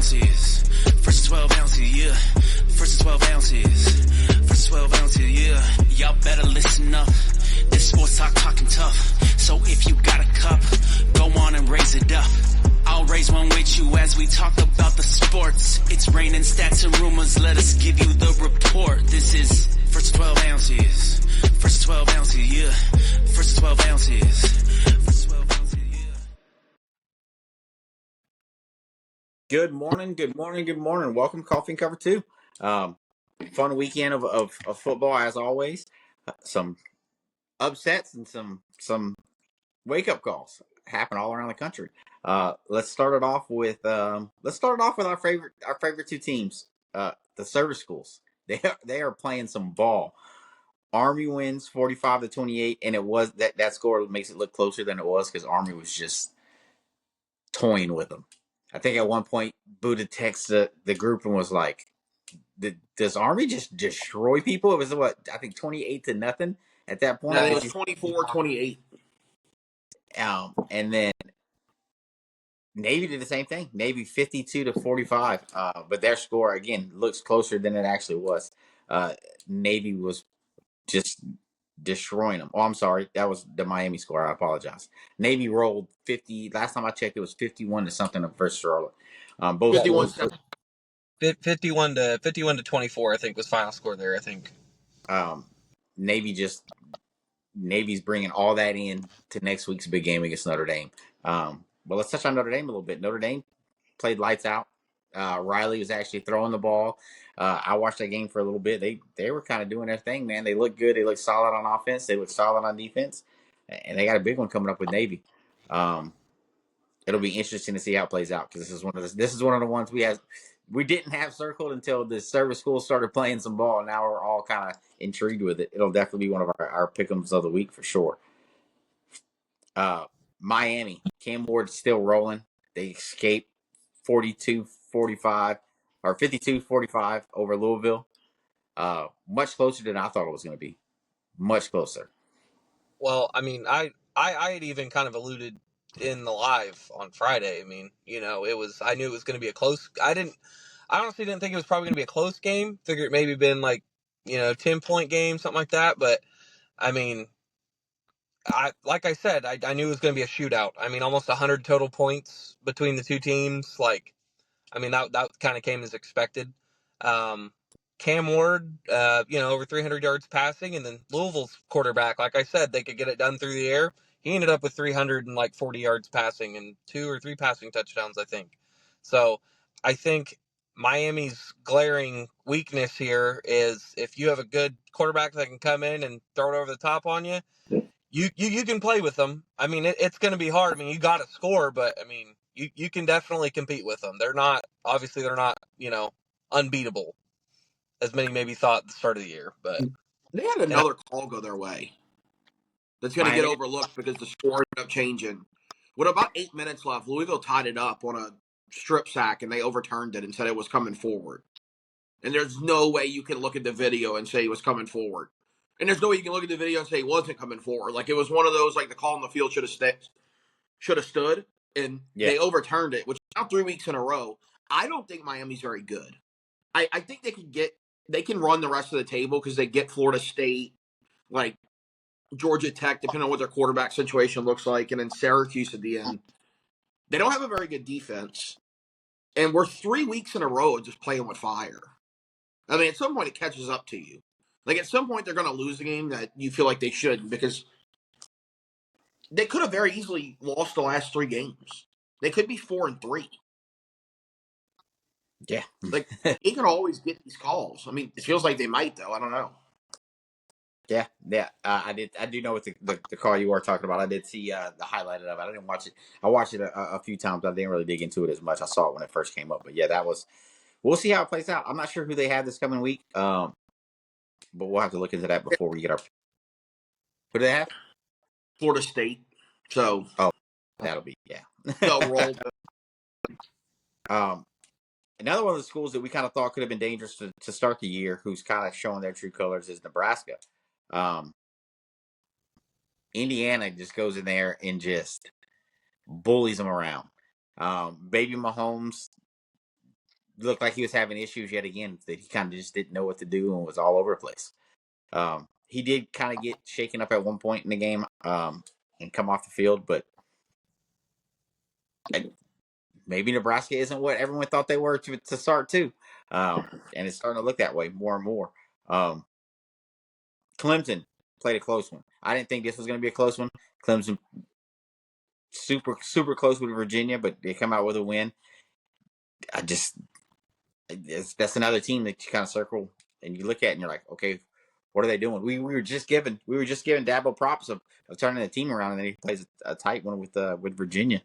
ounces. First 12 ounces, yeah. First 12 ounces. First 12 ounces, yeah. Y'all better listen up. This sports talking tough. So if you got a cup, go on and raise it up. I'll raise one with you as we talk about the sports. It's raining stats and rumors. Let us give you the report. This is First 12 ounces. First 12 ounces, yeah. First 12 ounces. First 12 ounces, yeah. Good morning. Welcome to Coffee and Cover 2. Fun weekend of football as always. Some upsets and some wake up calls happen all around the country. Let's start it off with our favorite two teams, the service schools. They are playing some ball. Army wins 45-28, and it was that score makes it look closer than it was because Army was just toying with them. I think at one point Buddha texted the group and was like, "Does Army just destroy people?" It was what I think 28-0 at that point. No, it was 24-28. And then Navy did the same thing. Navy 52-45, but their score again looks closer than it actually was. Navy was just destroying them. Oh, I'm sorry, that was the Miami score. I apologize. Navy rolled 50. Last time I checked, it was 51 to something versus Charlotte. Both 51 51 to 24, I think, was final score there. I think. Navy's bringing all that in to next week's big game against Notre Dame. But let's touch on Notre Dame a little bit. Notre Dame played lights out. Riley was actually throwing the ball. I watched that game for a little bit. They were kind of doing their thing, man. They looked good. They looked solid on offense. They looked solid on defense. And they got a big one coming up with Navy. It'll be interesting to see how it plays out because this is one of the ones we didn't have circled until the service school started playing some ball, and now we're all kind of intrigued with it. It'll definitely be one of our pick'ems of the week for sure. Miami, Cam Ward's still rolling. They escaped 42-45 or 52-45 over Louisville. Much closer than I thought it was going to be. Much closer. Well, I mean, I had even kind of alluded in the live on Friday. I mean, I knew it was going to be a close. I honestly didn't think it was probably going to be a close game. Figured it maybe been like, 10-point game, something like that. But I mean, like I said, I knew it was going to be a shootout. I mean, almost 100 total points between the two teams. Like, I mean, that kind of came as expected. Cam Ward, over 300 yards passing, and then Louisville's quarterback, like I said, they could get it done through the air. He ended up with 340 yards passing and 2 or 3 passing touchdowns, I think. So I think Miami's glaring weakness here is if you have a good quarterback that can come in and throw it over the top on you, you can play with them. I mean, it's going to be hard. I mean, you got to score, but I mean, you can definitely compete with them. They're not unbeatable, as many maybe thought at the start of the year. But They had another call go their way that's going to get overlooked because the score ended up changing. With about 8 minutes left, Louisville tied it up on a strip sack, and they overturned it and said it was coming forward. And there's no way you can look at the video and say it was coming forward. And there's no way you can look at the video and say it wasn't coming forward. Like, it was one of those, like, the call on the field should have stood, and they overturned it, which is now 3 weeks in a row. I don't think Miami's very good. I think they can run the rest of the table because they get Florida State, like Georgia Tech, depending on what their quarterback situation looks like, and then Syracuse at the end. They don't have a very good defense, and we're 3 weeks in a row of just playing with fire. I mean, at some point it catches up to you. Like, at some point they're going to lose a game that you feel like they shouldn't, because they could have very easily lost the last 3 games. They could be 4-3. Yeah. Like, they can always get these calls. I mean, it feels like they might, though. I don't know. Yeah. I do know what the call you are talking about. I did see the highlight of it. I didn't watch it. I watched it a few times. I didn't really dig into it as much. I saw it when it first came up. But yeah, we'll see how it plays out. I'm not sure who they have this coming week. But we'll have to look into that before we get our. Who do they have? Florida State. So. Oh, that'll be, yeah. They'll roll. Another one of the schools that we kind of thought could have been dangerous to start the year, who's kind of showing their true colors, is Nebraska. Indiana just goes in there and just bullies them around. Baby Mahomes looked like he was having issues yet again, that he kind of just didn't know what to do and was all over the place. He did kind of get shaken up at one point in the game and come off the field, but maybe Nebraska isn't what everyone thought they were to start too. And it's starting to look that way more and more. Clemson played a close one. I didn't think this was going to be a close one. Clemson super close with Virginia, but they come out with a win. That's another team that you kind of circle and you look at and you're like, okay, what are they doing? We were just giving Dabo props of turning the team around, and then he plays a tight one with Virginia,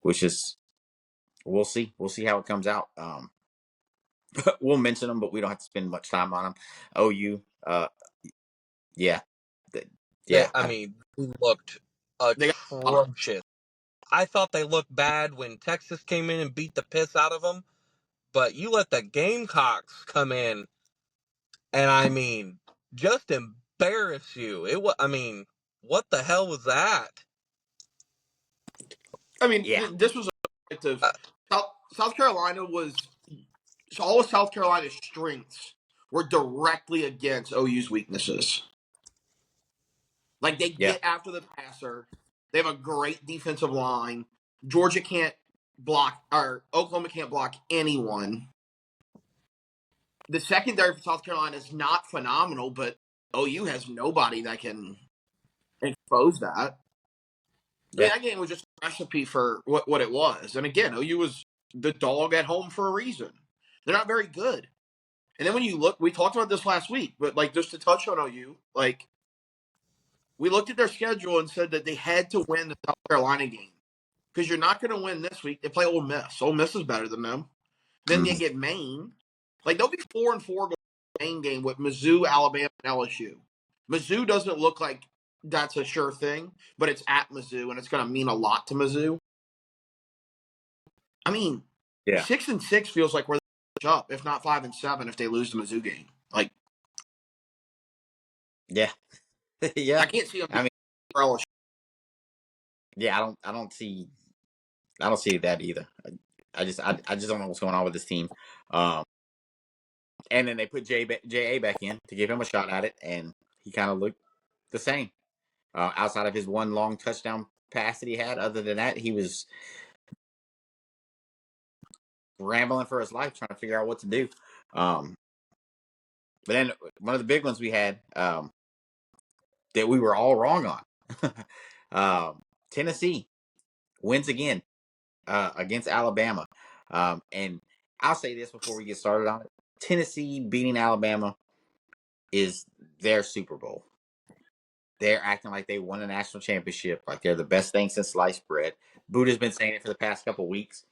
which is we'll see how it comes out. We'll mention them, but we don't have to spend much time on them. OU, yeah. I mean, they looked atrocious. I thought they looked bad when Texas came in and beat the piss out of them, but you let the Gamecocks come in and, I mean, just embarrass you. What the hell was that? I mean, this was South Carolina was all of South Carolina's strengths were directly against OU's weaknesses. Like, they get after the passer. They have a great defensive line. Georgia can't block, or Oklahoma can't block anyone. The secondary for South Carolina is not phenomenal, but OU has nobody that can expose that. Yeah. That game was just a recipe for what it was. And again, OU was the dog at home for a reason. They're not very good. And then when you look, we talked about this last week, but like just to touch on OU, like we looked at their schedule and said that they had to win the South Carolina game because you're not going to win this week. They play Ole Miss. Ole Miss is better than them. Then they get Maine. Like they'll be 4-4 going to the Maine game with Mizzou, Alabama, and LSU. Mizzou doesn't look like that's a sure thing, but it's at Mizzou, and it's going to mean a lot to Mizzou. I mean, 6-6 feels like we're up, if not 5-7, if they lose the Mizzou game. Like, yeah. I can't see them. I mean, I don't see that either. I just don't know what's going on with this team. And then they put J.A. back in to give him a shot at it, and he kind of looked the same. Outside of his one long touchdown pass that he had, other than that, he was rambling for his life, trying to figure out what to do. But then one of the big ones we had that we were all wrong on. Tennessee wins again against Alabama. And I'll say this before we get started on it. Tennessee beating Alabama is their Super Bowl. They're acting like they won a national championship, like they're the best thing since sliced bread. Buddha's been saying it for the past couple of weeks.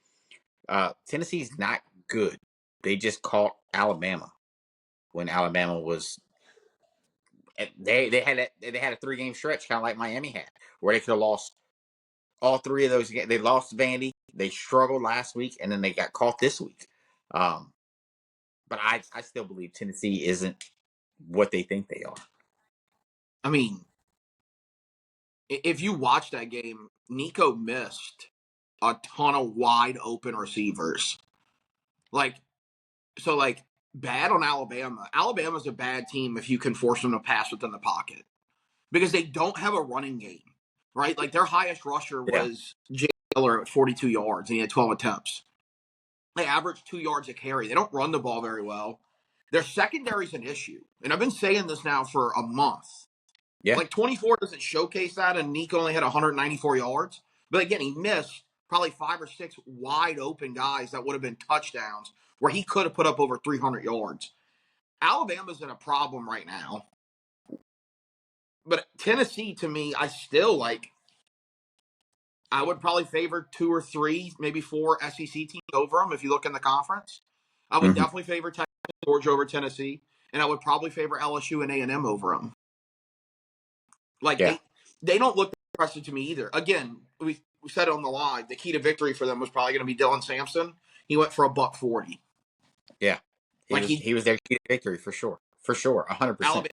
Tennessee's not good. They just caught Alabama when Alabama was. They had a 3-game stretch, kind of like Miami had, where they could have lost all 3 of those games. They lost Vandy. They struggled last week, and then they got caught this week. But I still believe Tennessee isn't what they think they are. I mean, if you watch that game, Nico missed a ton of wide open receivers. Bad on Alabama. Alabama's a bad team if you can force them to pass within the pocket because they don't have a running game, right? Like their highest rusher was Jay Miller at 42 yards and he had 12 attempts. They average 2 yards a carry. They don't run the ball very well. Their secondary is an issue. And I've been saying this now for a month. Yeah. Like 24 doesn't showcase that, and Nico only had 194 yards. But again, he missed probably 5 or 6 wide open guys that would have been touchdowns where he could have put up over 300 yards. Alabama's in a problem right now. But Tennessee, to me, I still like. I would probably favor 2 or 3, maybe 4 SEC teams over them if you look in the conference. I would definitely favor Texas, Georgia over Tennessee, and I would probably favor LSU and A&M over them. They don't look impressive to me either. Again, we said it on the live, the key to victory for them was probably going to be Dylan Sampson. He went for $140. Yeah. He was their key to victory for sure. For sure, 100%.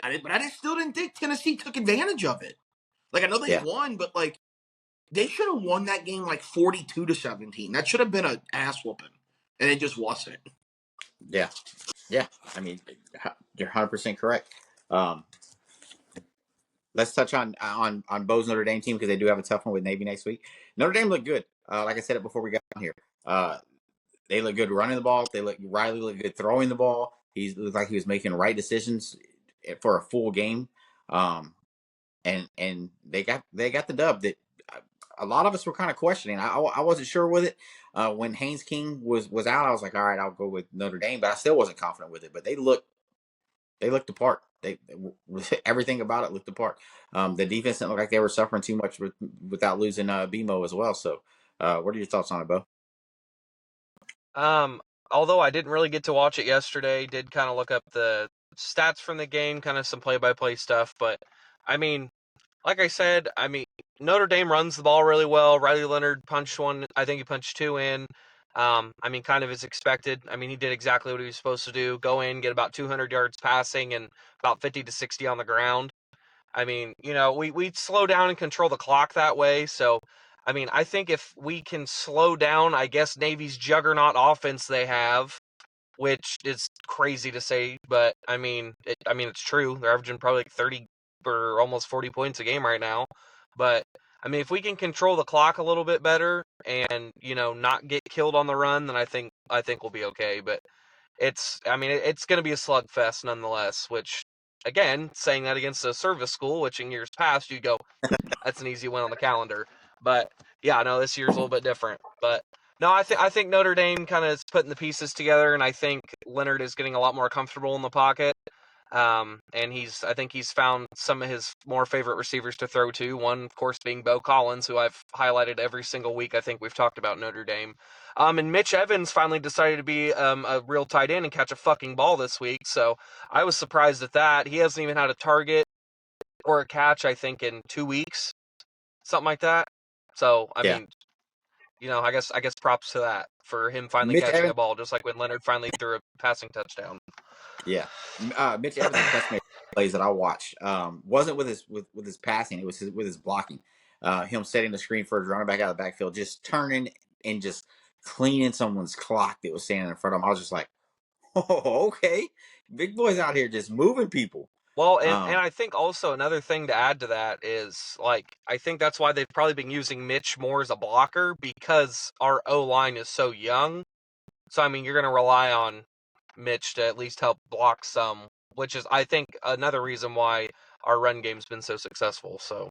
But I still didn't think Tennessee took advantage of it. Like, I know they won, but, like, They should have won that game like 42-17. That should have been an ass whooping, and it just wasn't. Yeah. I mean, you're 100% correct. Let's touch on Bo's Notre Dame team because they do have a tough one with Navy next week. Notre Dame looked good. Like I said it before we got on here. They look good running the ball. Riley looked good throwing the ball. He looked like he was making right decisions for a full game. And they got the dub that a lot of us were kind of questioning. I wasn't sure with it when Haynes King was out. I was like, all right, I'll go with Notre Dame, but I still wasn't confident with it. But they looked the part. They everything about it looked the part. The defense didn't look like they were suffering too much without losing BMO as well. So, what are your thoughts on it, Bo? Although I didn't really get to watch it yesterday, did kind of look up the stats from the game, kind of some play-by-play stuff. But I mean, like I said, Notre Dame runs the ball really well. Riley Leonard punched one. I think he punched two in. Kind of as expected. He did exactly what he was supposed to do. Go in, get about 200 yards passing and about 50 to 60 on the ground. We slow down and control the clock that way. So, I think if we can slow down, I guess, Navy's juggernaut offense they have, which is crazy to say, but it's true. They're averaging probably like 30 or almost 40 points a game right now. But if we can control the clock a little bit better and not get killed on the run, then I think we'll be okay. But it's going to be a slugfest nonetheless. Which, again, saying that against a service school, which in years past you'd go, that's an easy win on the calendar. But yeah, no, this year's a little bit different. But no, I think Notre Dame kind of is putting the pieces together, and I think Leonard is getting a lot more comfortable in the pocket. And I think he's found some of his more favorite receivers to throw to. One, of course, being Bo Collins, who I've highlighted every single week. I think we've talked about Notre Dame. And Mitch Evans finally decided to be a real tight end and catch a fucking ball this week. So I was surprised at that. He hasn't even had a target or a catch, I think, in 2 weeks, something like that. So I guess props to that for him finally catching a ball, just like when Leonard finally threw a passing touchdown. Yeah, Mitch Evans' best plays that I watched wasn't with his passing; it was with his blocking. Him setting the screen for his running back out of the backfield, just turning and just cleaning someone's clock that was standing in front of him. I was just like, "Oh, okay, big boys out here just moving people." Well, and I think also another thing to add to that is, I think that's why they've probably been using Mitch more as a blocker, because our O-line is so young. So, you're going to rely on Mitch to at least help block some, which is, I think, another reason why our run game's been so successful. So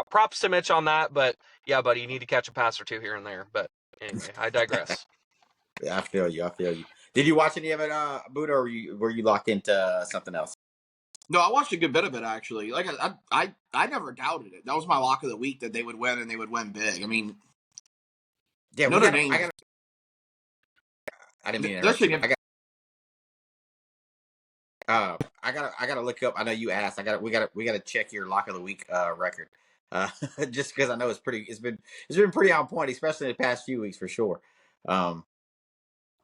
props to Mitch on that, but yeah, buddy, you need to catch a pass or two here and there. But anyway, I digress. Yeah, I feel you. Did you watch any of it, Buddha, or were you locked into something else? No, I watched a good bit of it, actually. Like, I never doubted it. That was my lock of the week, that they would win, and they would win big. Yeah, Notre Dame. I didn't mean to interrupt you. I gotta look up. I know you asked. We gotta check your lock of the week record. Just because I know it's been pretty on point, especially in the past few weeks for sure.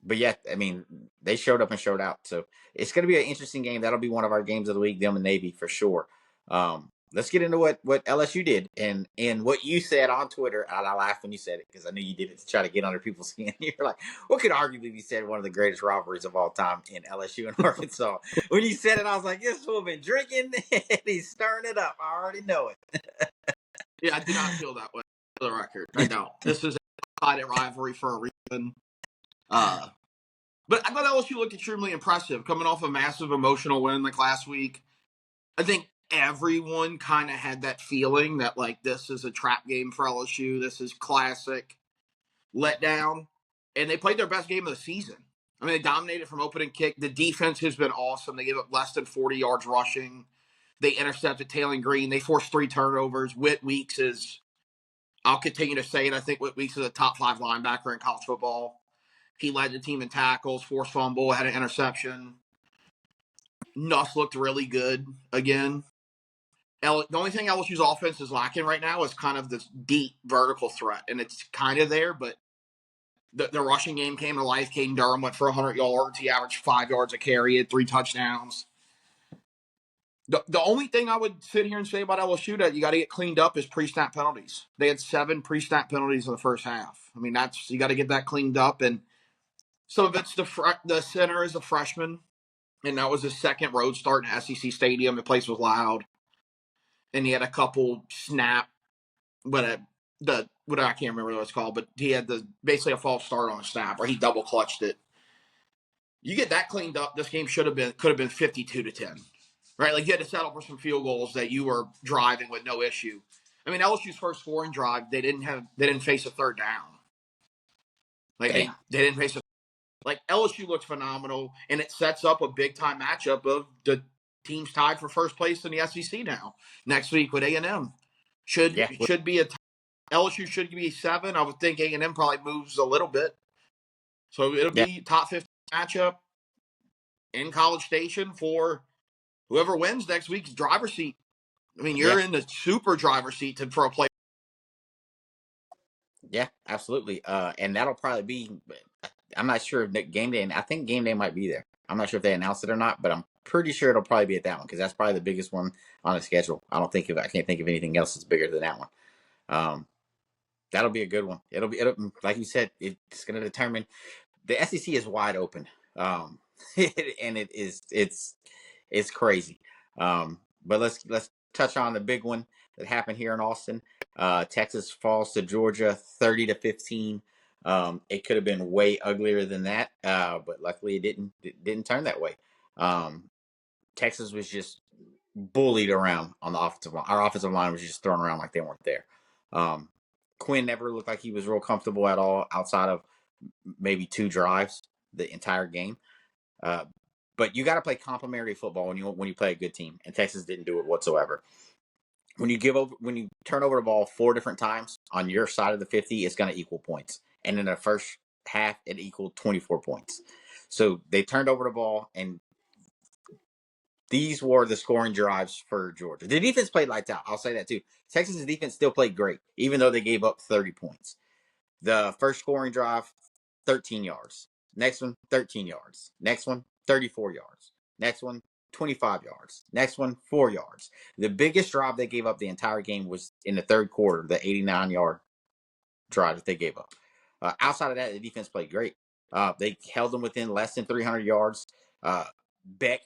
But yeah, they showed up and showed out. So it's going to be an interesting game. That'll be one of our games of the week, them and Navy for sure. Let's get into what LSU did and what you said on Twitter. And I laughed when you said it because I knew you did it to try to get under people's skin. You're like, what could arguably be said one of the greatest rivalries of all time in LSU and Arkansas? When you said it, I was like, this fool been drinking and he's stirring it up. I already know it. Yeah, I do not feel that way, for the record. I don't. This is a exciting rivalry for a reason. But I thought LSU looked extremely impressive, coming off a massive emotional win like last week. I think everyone kind of had that feeling that, this is a trap game for LSU. This is classic letdown. And they played their best game of the season. They dominated from opening kick. The defense has been awesome. They gave up less than 40 yards rushing. They intercepted Taylor Green. They forced 3 turnovers. Whit Weeks is, I'll continue to say it, I think Whit Weeks is a top 5 linebacker in college football. He led the team in tackles, forced fumble, had an interception. Nuss looked really good again. The only thing LSU's offense is lacking right now is kind of this deep vertical threat, and it's kind of there, but the rushing game came to life. Caden Durham went for 100 yards. He averaged 5 yards a carry, had 3 touchdowns. The only thing I would sit here and say about LSU that you got to get cleaned up is pre-snap penalties. They had 7 pre-snap penalties in the first half. I mean, you got to get that cleaned up, and some of it's the center is a freshman, and that was his second road start in SEC Stadium. The place was loud, and he had a couple snap, but I can't remember what it's called, but he had basically a false start on a snap, or he double clutched it. You get that cleaned up, this game could have been 52-10, right? Like you had to settle for some field goals that you were driving with no issue. I mean, LSU's first scoring drive, they didn't face a third down. Like they didn't face a like LSU looks phenomenal, and it sets up a big time matchup of the teams tied for first place in the SEC now next week with A&M. Should be LSU should be 7. I would think A&M probably moves a little bit, so it'll be top 15 matchup in College Station for whoever wins next week's driver's seat. I mean, you're in the super driver's seat for a play. Yeah, absolutely. And that'll probably be. I'm not sure if game day. I think game day might be there. I'm not sure if they announced it or not, but I'm pretty sure it'll probably be at that one because that's probably the biggest one on the schedule. I can't think of anything else that's bigger than that one. That'll be a good one. It'll like you said, it's going to determine. The SEC is wide open, and it's crazy. But let's touch on the big one that happened here in Austin. Texas falls to Georgia 30-15. It could have been way uglier than that, but luckily it didn't turn that way. Texas was just bullied around on the offensive line. Our offensive line was just thrown around like they weren't there. Quinn never looked like he was real comfortable at all outside of maybe 2 drives the entire game. But you got to play complementary football when you play a good team, and Texas didn't do it whatsoever. When you turn over the ball 4 different times on your side of the 50, it's going to equal points. And in the first half, it equaled 24 points. So they turned over the ball, and these were the scoring drives for Georgia. The defense played lights out. I'll say that too. Texas's defense still played great, even though they gave up 30 points. The first scoring drive, 13 yards. Next one, 13 yards. Next one, 34 yards. Next one, 25 yards. Next one, 4 yards. The biggest drive they gave up the entire game was in the third quarter, the 89-yard drive that they gave up. Outside of that, the defense played great. They held them within less than 300 yards. Beck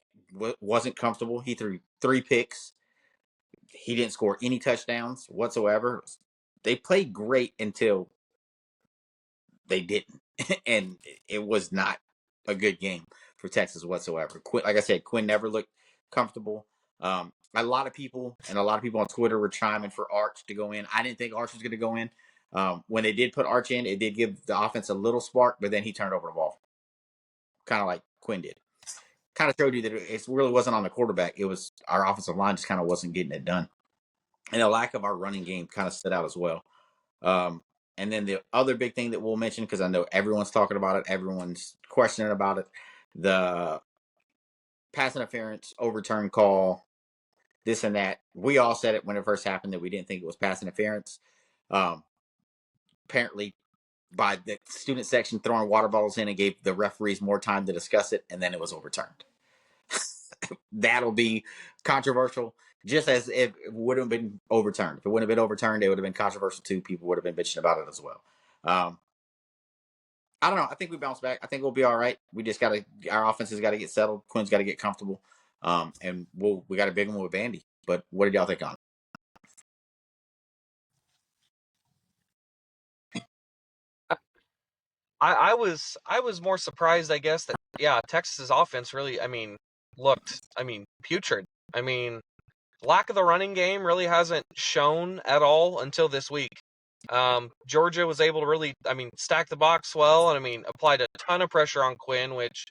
wasn't comfortable. He threw 3 picks. He didn't score any touchdowns whatsoever. They played great until they didn't. And it was not a good game for Texas whatsoever. Like I said, Quinn never looked comfortable. A lot of people on Twitter were chiming for Arch to go in. I didn't think Arch was going to go in. When they did put Arch in, it did give the offense a little spark, but then he turned over the ball, kind of like Quinn did. Kind of showed you that it really wasn't on the quarterback. It was our offensive line just kind of wasn't getting it done. And the lack of our running game kind of stood out as well. And then the other big thing that we'll mention, because I know everyone's talking about it, everyone's questioning about it, the pass interference, overturn call, this and that. We all said it when it first happened that we didn't think it was pass interference. Apparently, by the student section throwing water bottles in, and gave the referees more time to discuss it, and then it was overturned. That'll be controversial, just as if it would have been overturned. If it wouldn't have been overturned, it would have been controversial too. People would have been bitching about it as well. I don't know. I think we bounce back. I think we'll be all right. We just our offense has got to get settled. Quinn's got to get comfortable. And we got a big one with Vandy. But what did y'all think on it? I was more surprised, I guess, that Texas's offense really, looked putrid. Lack of the running game really hasn't shown at all until this week. Georgia was able to really, stack the box well, and applied a ton of pressure on Quinn, which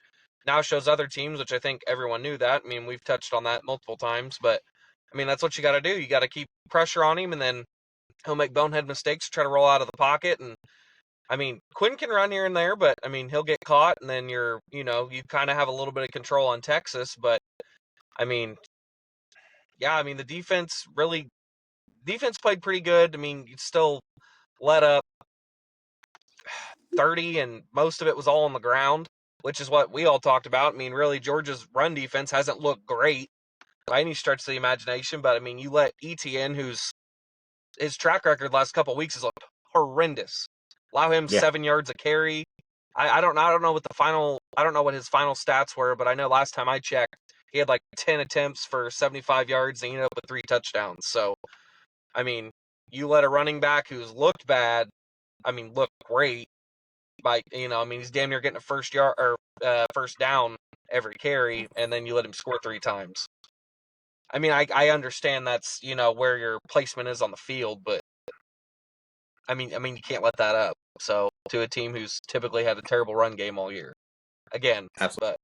now shows other teams, which I think everyone knew that. We've touched on that multiple times, but that's what you got to do. You got to keep pressure on him, and then he'll make bonehead mistakes, try to roll out of the pocket, and Quinn can run here and there, but he'll get caught, and then you kind of have a little bit of control on Texas. But the defense played pretty good. You still let up 30, and most of it was all on the ground, which is what we all talked about. Really, Georgia's run defense hasn't looked great. by any stretch of the imagination, but I mean, you let ETN, his track record last couple of weeks has looked horrendous. Allow him 7 yards a carry. I don't know what his final stats were, but I know last time I checked, he had like 10 attempts for 75 yards and he ended up with 3 touchdowns. So, I mean, you let a running back who's looked bad, look great. He's damn near getting a first down every carry, and then you let him score 3 times. I mean, I understand that's, where your placement is on the field, but I mean, you can't let that up. So, to a team who's typically had a terrible run game all year. Again, Absolutely. but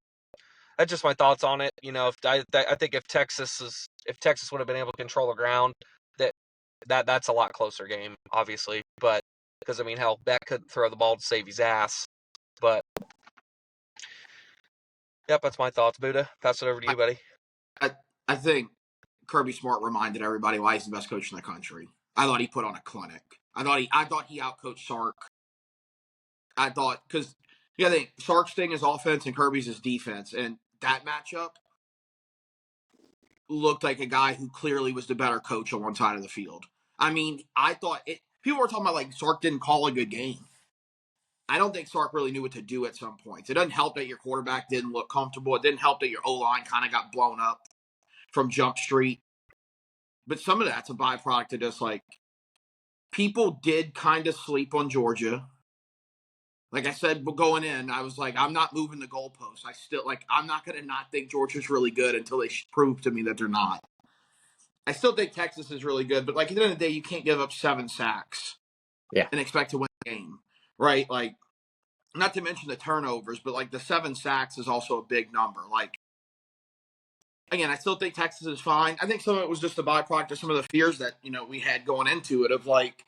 that's just my thoughts on it. I think if Texas would have been able to control the ground, that's a lot closer game, obviously. But because hell, Beck couldn't throw the ball to save his ass. But yep, that's my thoughts. Buddha, pass it over to you, buddy. I think Kirby Smart reminded everybody why he's the best coach in the country. I thought he put on a clinic. I thought he outcoached Sark. I thought because I think Sark's thing is offense and Kirby's is defense, and that matchup looked like a guy who clearly was the better coach on one side of the field. I mean, I thought people were talking about like Sark didn't call a good game. I don't think Sark really knew what to do at some points. It doesn't help that your quarterback didn't look comfortable. It didn't help that your O-line kind of got blown up from Jump Street. But some of that's a byproduct of just like people did kind of sleep on Georgia. Like I said, going in, I was like, I'm not moving the goalposts. I'm not going to not think Georgia's really good until they prove to me that they're not. I still think Texas is really good, but like at the end of the day, you can't give up 7 sacks and expect to win the game, right? Like, not to mention the turnovers, but like the 7 sacks is also a big number. Like, again, I still think Texas is fine. I think some of it was just a byproduct of some of the fears that, we had going into it of like,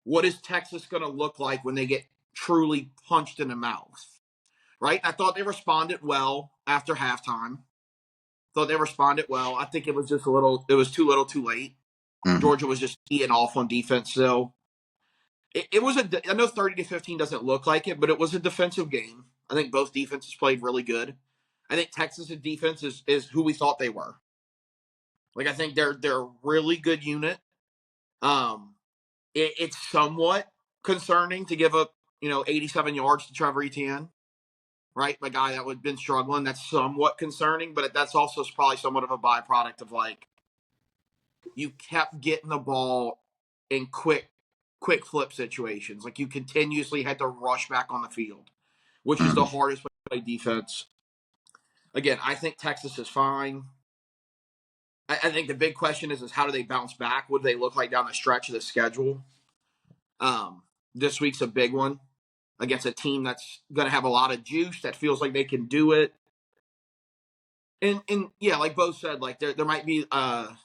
what is Texas going to look like when they get truly punched in the mouth, right? I thought they responded well after halftime. I think it was just it was too little too late. Mm-hmm. Georgia was just teeing off on defense still. It was I know 30-15 doesn't look like it, but it was a defensive game. I think both defenses played really good. I think Texas' defense is who we thought they were. Like, I think they're a really good unit. It's somewhat concerning to give up, 87 yards to Trevor Etienne, right? A guy that would have been struggling. That's somewhat concerning, but that's also probably somewhat of a byproduct of like you kept getting the ball in quick flip situations. Like you continuously had to rush back on the field, which is the hardest way to play defense. Again, I think Texas is fine. I think the big question is how do they bounce back? What do they look like down the stretch of the schedule? This week's a big one against a team that's going to have a lot of juice that feels like they can do it. And yeah, like Bo said, like there might be an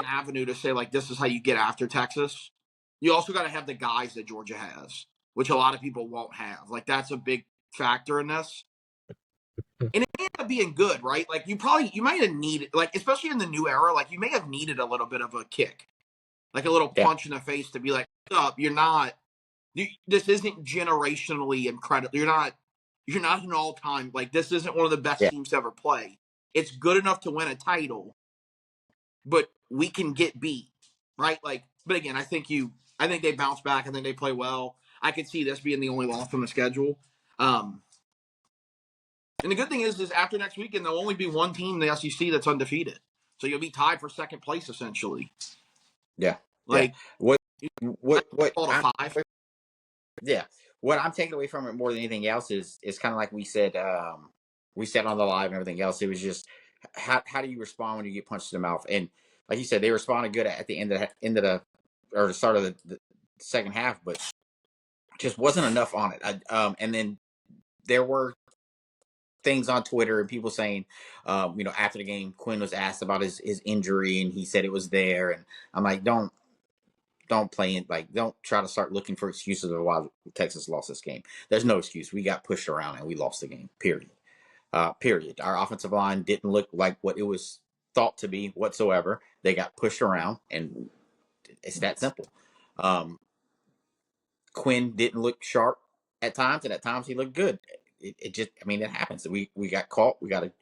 avenue to say like this is how you get after Texas. You also got to have the guys that Georgia has, which a lot of people won't have. Like that's a big factor in this. And it may end up being good, right? Like you might have needed, like especially in the new era, like you may have needed a little bit of a kick, like a little punch in the face to be like, "Up, this isn't generationally incredible. You're not an all-time, like this isn't one of the best teams to ever play. It's good enough to win a title, but we can get beat, right? Like, but again, I think they bounce back. I think they play well. I could see this being the only loss on the schedule. And the good thing is after next weekend, there'll only be one team in the SEC that's undefeated. So you'll be tied for second place, essentially. Yeah. Like, what I'm taking away from it more than anything else is kind of like we said on the live and everything else. It was just how do you respond when you get punched in the mouth? And like you said, they responded good at the end of the start of the second half, but just wasn't enough on it. And then there were things on Twitter and people saying, after the game, Quinn was asked about his injury and he said it was there. And I'm like, don't play in, like, don't try to start looking for excuses of why Texas lost this game. There's no excuse. We got pushed around and we lost the game, period. Our offensive line didn't look like what it was thought to be whatsoever. They got pushed around and it's that simple. Quinn didn't look sharp at times and at times he looked good. It just, it happens. We got caught. We got to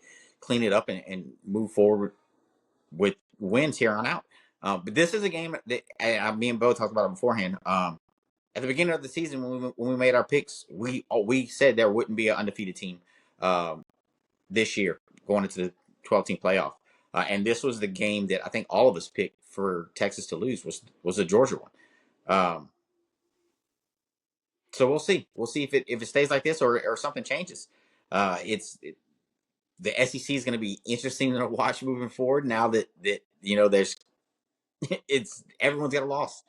clean it up and move forward with wins here on out. But this is a game that me and Bo talked about it beforehand. At the beginning of the season, when we made our picks, we said there wouldn't be an undefeated team this year going into the 12-team playoff. And this was the game that I think all of us picked for Texas to lose was the Georgia one. So we'll see. We'll see if it stays like this or something changes. The SEC is going to be interesting to watch moving forward. Now that there's everyone's got a loss.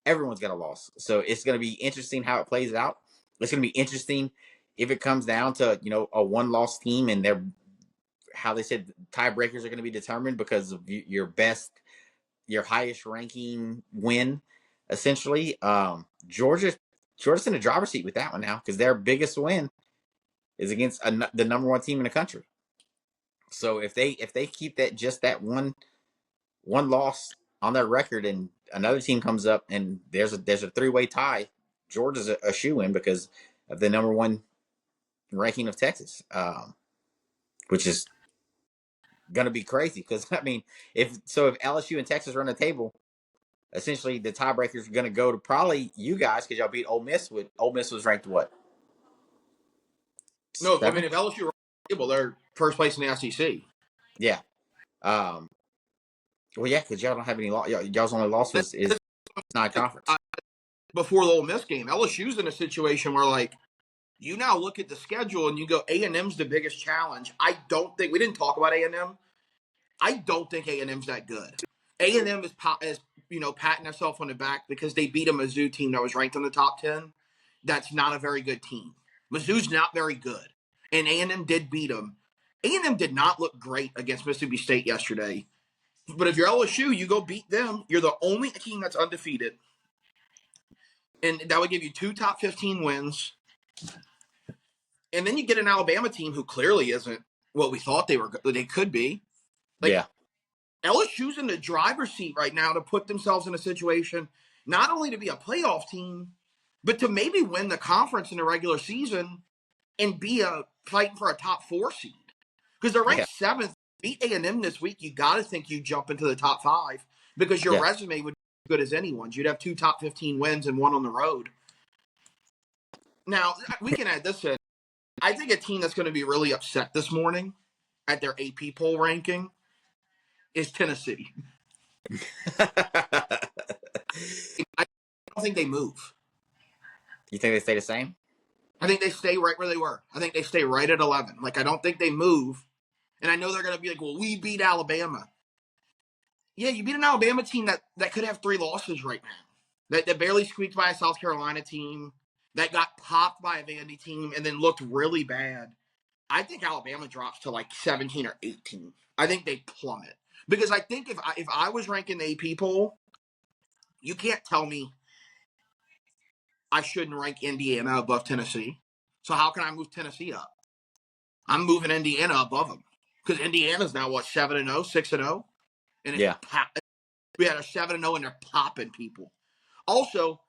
Everyone's got a loss. So it's going to be interesting how it plays out. It's going to be interesting if it comes down to a one-loss team and how they said tiebreakers are going to be determined because of your highest ranking win, essentially. Georgia's in the driver's seat with that one now because their biggest win is against the number one team in the country. So if they keep that one loss on their record and another team comes up and there's a three-way tie, Georgia's a shoe-in because of the number one ranking of Texas, which is going to be crazy because if LSU and Texas run the table, essentially the tiebreakers are going to go to probably you guys because y'all beat Ole Miss. Ole Miss was ranked what? No, 7? if LSU run the table, they're first place in the SEC. Yeah. Well, yeah, because y'all don't have any loss. Y'all's only loss is non-conference. Before the Ole Miss game, LSU's in a situation where, you now look at the schedule and you go, A&M's the biggest challenge. We didn't talk about A&M. I don't think A&M's that good. A&M is patting herself on the back because they beat a Mizzou team that was ranked in the top 10. That's not a very good team. Mizzou's not very good. And A&M did beat them. A&M did not look great against Mississippi State yesterday. But if you're LSU, you go beat them. You're the only team that's undefeated. And that would give you 2 top 15 wins. And then you get an Alabama team who clearly isn't what we thought they could be. Yeah. LSU's in the driver's seat right now to put themselves in a situation not only to be a playoff team, but to maybe win the conference in the regular season and be fighting for a top 4 seed. Because they're ranked 7th. Beat A&M this week, you got to think you jump into the top 5 because your resume would be as good as anyone's. You'd have 2 top 15 wins and 1 on the road. Now, we can add this in. I think a team that's going to be really upset this morning at their AP poll ranking is Tennessee. I don't think they move. You think they stay the same? I think they stay right where they were. I think they stay right at 11. I don't think they move. And I know they're going to be like, well, we beat Alabama. Yeah, you beat an Alabama team that could have 3 losses right now. That barely squeaked by a South Carolina team. That got popped by a Vandy team and then looked really bad. I think Alabama drops to 17 or 18. I think they plummet. Because I think if I was ranking the AP poll, you can't tell me I shouldn't rank Indiana above Tennessee. So how can I move Tennessee up? I'm moving Indiana above them. Because Indiana's now, 7-0, 6-0? And we had a 7-0 and they're popping people. Also,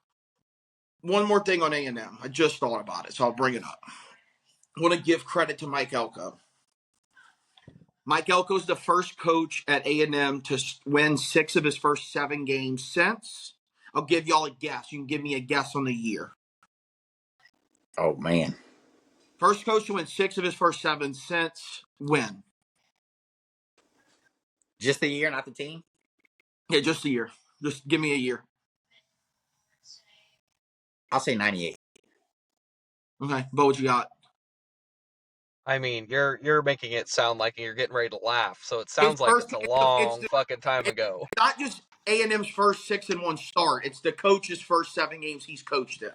one more thing on A&M. I just thought about it, so I'll bring it up. I want to give credit to Mike Elko. Mike Elko's the first coach at A&M to win 6 of his first 7 games since. I'll give y'all a guess. You can give me a guess on the year. Oh, man. First coach to win 6 of his first 7 since when? Just the year, not the team? Yeah, just the year. Just give me a year. I'll say 98. Okay, Bo, what you got? You're making it sound like you're getting ready to laugh, so it sounds like it's a long fucking time ago. Not just A&M's first 6-1 start. It's the coach's first 7 games he's coached in.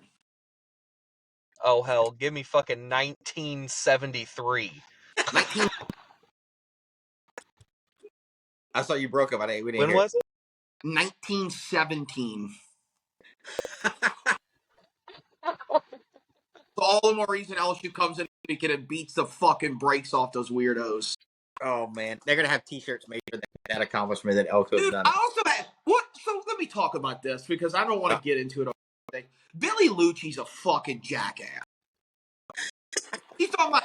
Oh, hell, give me fucking 1973. I saw you broke up. We didn't When hear was it? 1917. So all the more reason LSU comes in weekend and beats the fucking brakes off those weirdos. Oh, man. They're going to have T-shirts made for that accomplishment that Elko's done. I also had, so let me talk about this because I don't want to get into it all day. Billy Lucci's a fucking jackass. He's talking about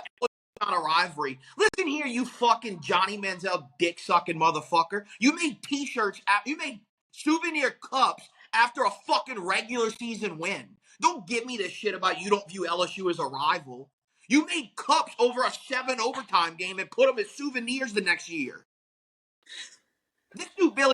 not a rivalry. Listen here, you fucking Johnny Manziel dick-sucking motherfucker. You made T-shirts, you made souvenir cups after a fucking regular season win. Don't give me this shit about you don't view LSU as a rival. You made cups over a 7 overtime game and put them as souvenirs the next year. This dude Billy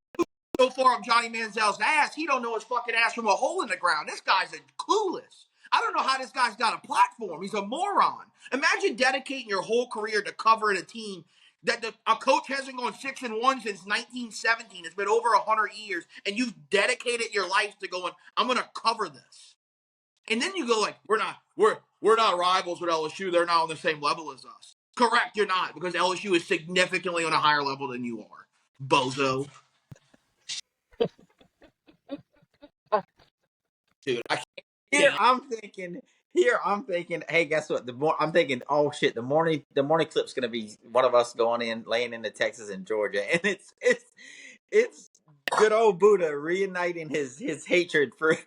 so far up Johnny Manziel's ass, he don't know his fucking ass from a hole in the ground. This guy's clueless. I don't know how this guy's got a platform. He's a moron. Imagine dedicating your whole career to covering a team that a coach hasn't gone 6-1 since 1917. It's been over 100 years, and you've dedicated your life to going, I'm going to cover this. And then you go like, we're not rivals with LSU. They're not on the same level as us. Correct, you're not, because LSU is significantly on a higher level than you are. Bozo. Dude, I can't. I'm thinking, hey, guess what? I'm thinking, oh shit, the morning clip's gonna be one of us laying into Texas and Georgia, and it's good old Buddha reuniting his hatred for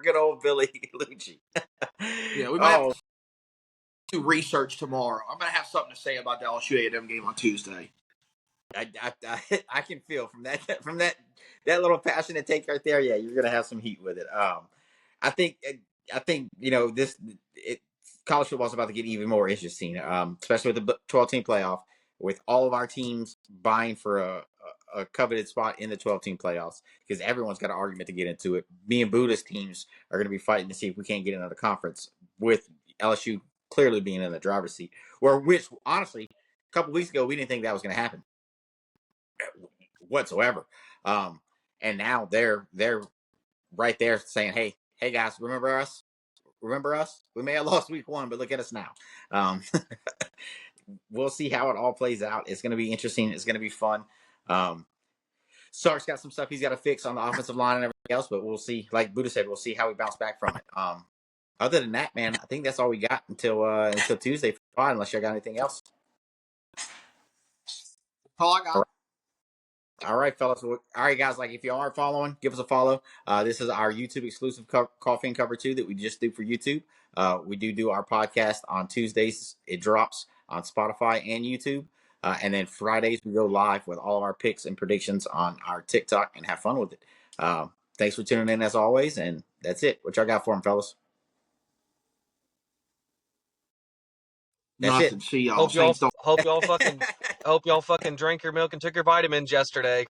good old Billy Lucci. Yeah, we might have to do research tomorrow. I'm gonna have something to say about the LSU A&M game on Tuesday. I can feel from that little passionate take right there. Yeah, you're gonna have some heat with it. I think college football is about to get even more interesting, especially with the 12-team playoff, with all of our teams vying for a coveted spot in the 12-team playoffs, because everyone's got an argument to get into it. Me and Buddha's teams are going to be fighting to see if we can't get into the conference, with LSU clearly being in the driver's seat. Which honestly, a couple weeks ago we didn't think that was going to happen whatsoever. And now they're right there saying, hey guys, remember us? We may have lost week 1, but look at us now. We'll see how it all plays out. It's going to be interesting. It's going to be fun. Sark's got some stuff he's got to fix on the offensive line and everything else, but we'll see. Like Buddha said, we'll see how we bounce back from it. Other than that, man, I think that's all we got until Tuesday, unless you got anything else. All I got. All right, fellas. All right, guys. Like, if you aren't following, give us a follow. This is our YouTube exclusive Coffee and Cover 2 that we just do for YouTube. We do our podcast on Tuesdays. It drops on Spotify and YouTube. And then Fridays, we go live with all of our picks and predictions on our TikTok and have fun with it. Thanks for tuning in as always. And that's it. What y'all got for them, fellas? That's Nothing. it. See y'all. Hope y'all fucking drank your milk and took your vitamins yesterday.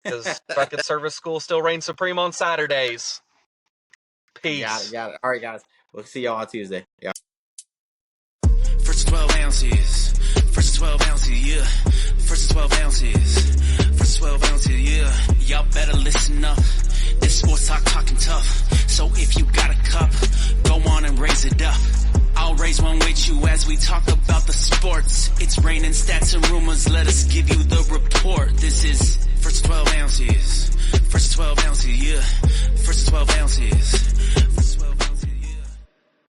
Because fucking service school still reigns supreme on Saturdays. Peace. Got it. All right, guys. We'll see y'all on Tuesday. Yeah. First 12 ounces. First 12 ounces, yeah. First 12 ounces. First 12 ounces, yeah. Y'all better listen up. This sports talking tough. So if you got a cup, go on and raise it up. I'll raise one with you as we talk about the sports. It's raining stats and rumors. Let us give you the report. This is First 12 ounces. First 12 ounces, yeah. First 12 ounces.